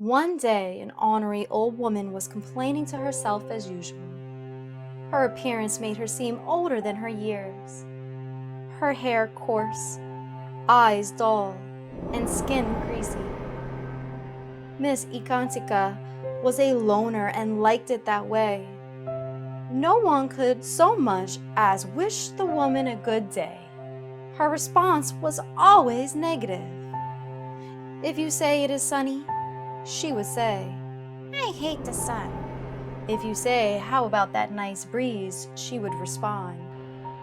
One day, an ornery old woman was complaining to herself as usual. Her appearance made her seem older than her years. Her hair coarse, eyes dull, and skin greasy. Miss Ekantika was a loner and liked it that way. No one could so much as wish the woman a good day. Her response was always negative. If you say it is sunny, she would say, "I hate the sun." If you say, "How about that nice breeze?" she would respond,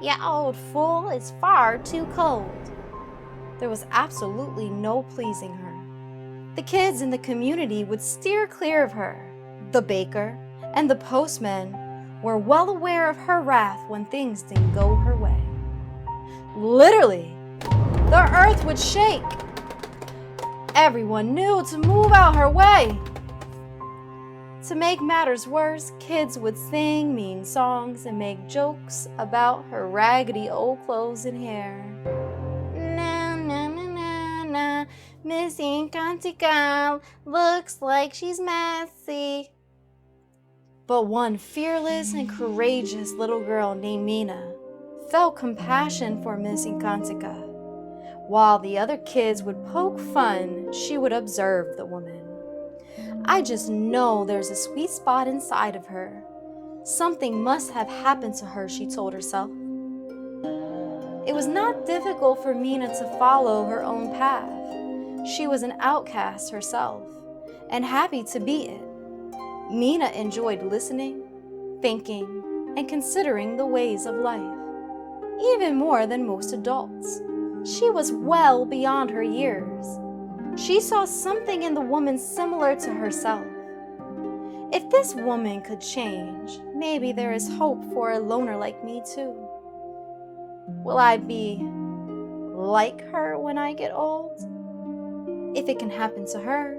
"Ya old fool, it's far too cold." There was absolutely no pleasing her. The kids in the community would steer clear of her. The baker and the postman were well aware of her wrath when things didn't go her way. Literally, the earth would shake. Everyone knew to move out her way. To make matters worse, kids would sing mean songs and make jokes about her raggedy old clothes and hair. Na na na na na, Miss Ekantika looks like she's messy. But one fearless and courageous little girl named Mina felt compassion for Miss Ekantika. While the other kids would poke fun, she would observe the woman. "I just know there's a sweet spot inside of her. Something must have happened to her," she told herself. It was not difficult for Mina to follow her own path. She was an outcast herself, and happy to be it. Mina enjoyed listening, thinking, and considering the ways of life, even more than most adults. She was well beyond her years. She saw something in the woman similar to herself. If this woman could change, maybe there is hope for a loner like me too. Will I be like her when I get old? If it can happen to her,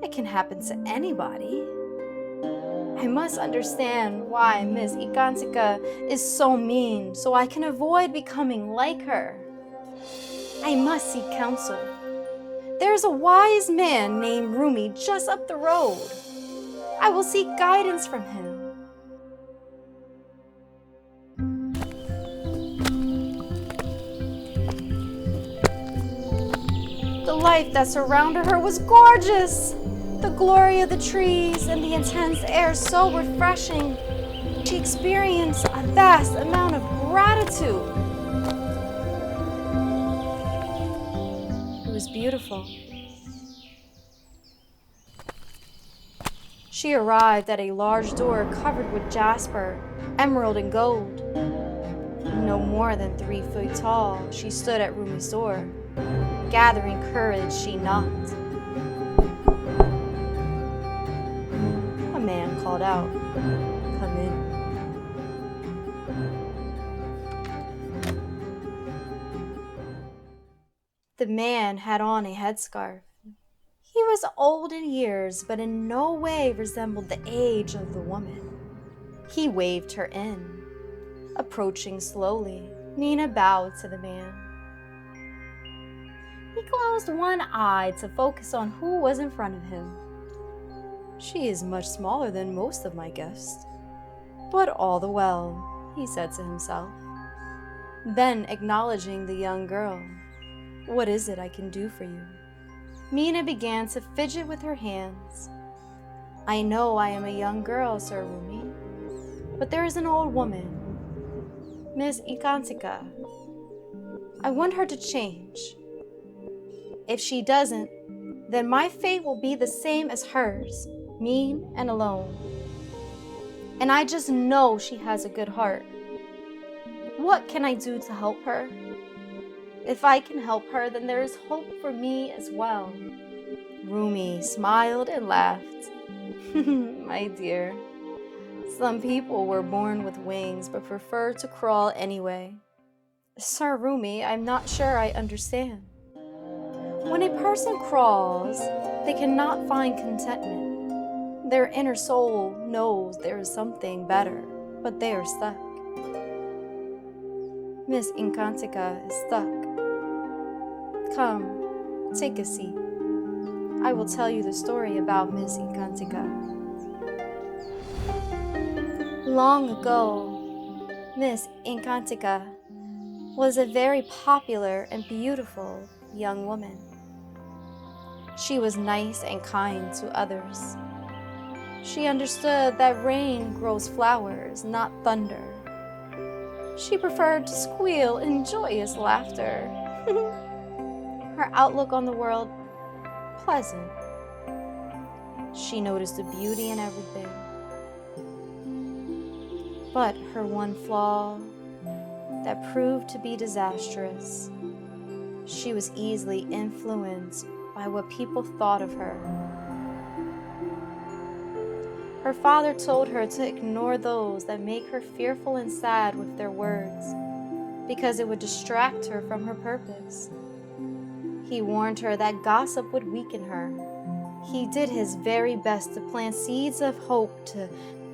it can happen to anybody. I must understand why Miss Ekantika is so mean so I can avoid becoming like her. I must seek counsel. There's a wise man named Rumi just up the road. I will seek guidance from him. The life that surrounded her was gorgeous. The glory of the trees and the intense air so refreshing. She experienced a vast amount of gratitude. It was beautiful. She arrived at a large door covered with jasper, emerald, and gold. No more than 3 feet tall, she stood at Rumi's door. Gathering courage, she knocked. A man called out, "Come in." The man had on a headscarf. He was old in years, but in no way resembled the age of the woman. He waved her in. Approaching slowly, Mina bowed to the man. He closed one eye to focus on who was in front of him. "She is much smaller than most of my guests, but all the well," he said to himself. Then, acknowledging the young girl, "What is it I can do for you?" Mina began to fidget with her hands. "I know I am a young girl, Sir Rumi, but there is an old woman, Miss Ekantika. I want her to change. If she doesn't, then my fate will be the same as hers, mean and alone. And I just know she has a good heart. What can I do to help her? If I can help her, then there is hope for me as well." Rumi smiled and laughed. "My dear, some people were born with wings but prefer to crawl anyway." "Sir Rumi, I'm not sure I understand." When a person crawls, they cannot find contentment. Their inner soul knows there is something better, but they are stuck. Miss Ekantika is stuck. Come, take a seat. I will tell you the story about Miss Ekantika. Long ago, Miss Ekantika was a very popular and beautiful young woman. She was nice and kind to others. She understood that rain grows flowers, not thunder. She preferred to squeal in joyous laughter. Her outlook on the world, pleasant. She noticed the beauty in everything. But her one flaw that proved to be disastrous. She was easily influenced by what people thought of her. Her father told her to ignore those that make her fearful and sad with their words, because it would distract her from her purpose. He warned her that gossip would weaken her. He did his very best to plant seeds of hope to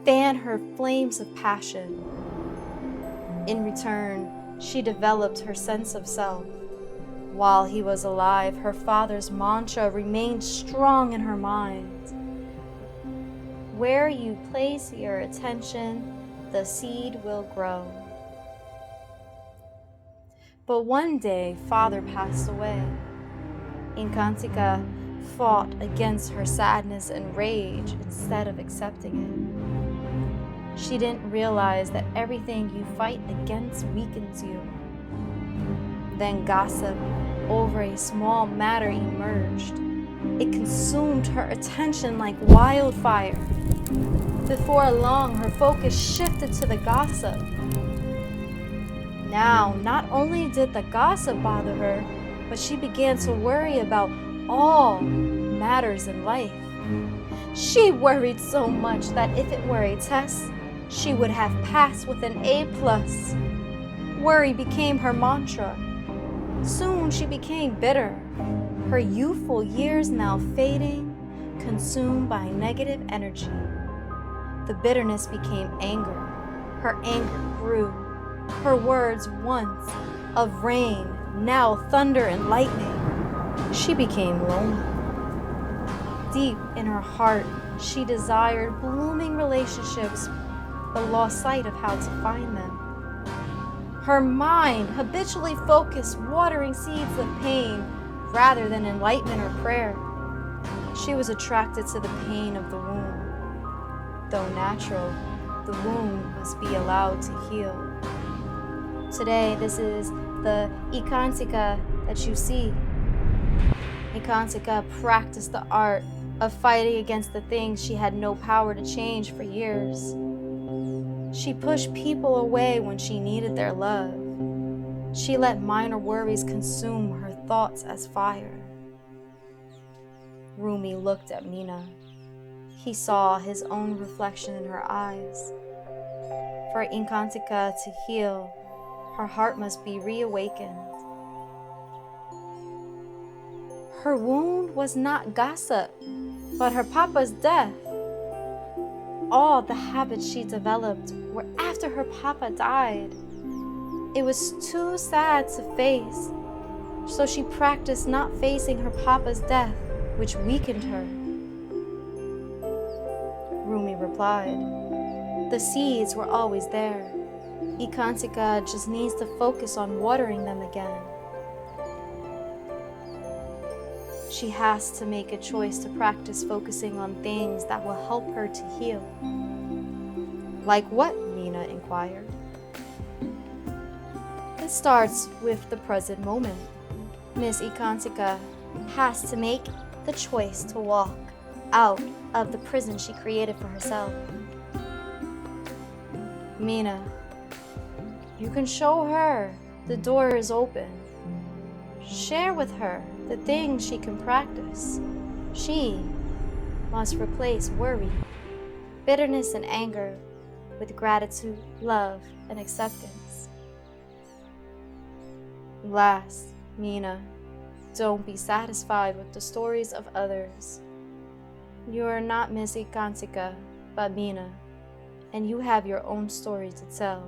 fan her flames of passion. In return, she developed her sense of self. While he was alive, her father's mantra remained strong in her mind. Where you place your attention, the seed will grow. But one day, father passed away. Ekantika fought against her sadness and rage instead of accepting it. She didn't realize that everything you fight against weakens you. Then gossip over a small matter emerged. It consumed her attention like wildfire. Before long, her focus shifted to the gossip. Now, not only did the gossip bother her, but she began to worry about all matters in life. She worried so much that if it were a test, she would have passed with an A+. Worry became her mantra. Soon she became bitter, her youthful years now fading, consumed by negative energy. The bitterness became anger. Her anger grew. Her words once of rain, now thunder and lightning. She became lonely. Deep in her heart, she desired blooming relationships, but lost sight of how to find them. Her mind habitually focused watering seeds of pain rather than enlightenment or prayer. She was attracted to the pain of the womb. Though natural, the womb must be allowed to heal. Today, this is the Ekantika that you see. Ekantika practiced the art of fighting against the things she had no power to change for years. She pushed people away when she needed their love. She let minor worries consume her thoughts as fire. Rumi looked at Mina. He saw his own reflection in her eyes. For Ekantika to heal, her heart must be reawakened. Her wound was not gossip, but her papa's death. All the habits she developed were after her papa died. It was too sad to face, so she practiced not facing her papa's death, which weakened her. Rumi replied, "The seeds were always there. Ekantika just needs to focus on watering them again." She has to make a choice to practice focusing on things that will help her to heal. Like what? Mina inquired. It starts with the present moment. Miss Ekantika has to make the choice to walk out of the prison she created for herself. Mina, you can show her the door is open. Share with her the things she can practice. She must replace worry, bitterness, and anger with gratitude, love, and acceptance. Last, Mina, don't be satisfied with the stories of others. You are not Miss Ekantika, but Mina, and you have your own story to tell.